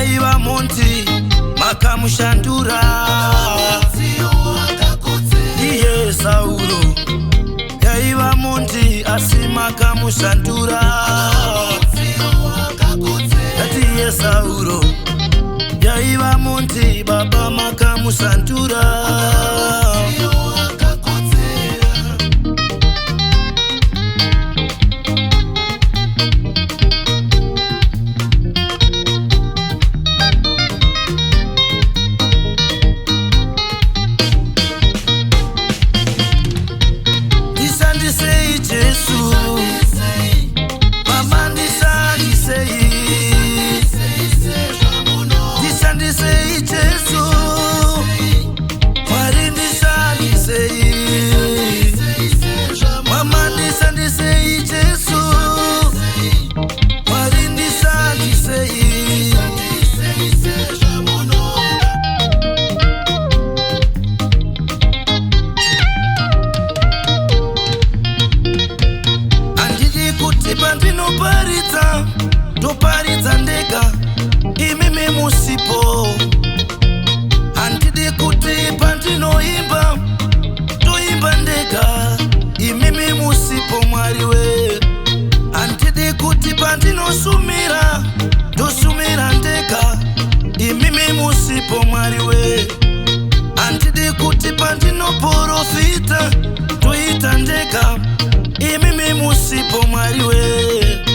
yaiva monti makamushandura. Iye Sauro yaiva monti asi makamushandura. Iye Sauro yaiva monti baba makamushandura. Ndishandisei Jesu, mama ndishandisei. Ndishandisei Jesu, Mwari ndishandisei. Mama ndishandisei Jesu, Mwari ndishandisei. Pandinoparidza ndoparidza ndega, imimi musipo. Handidi kuti pandinoimba ndoimba ndega, imimi musipo Mwari we. Handidi kuti pandinosumira ndosumira ndega, imimi musipo Mwari we. Handidi kuti pandinoprofita ndoita ndega, imimi musipo Mwari we.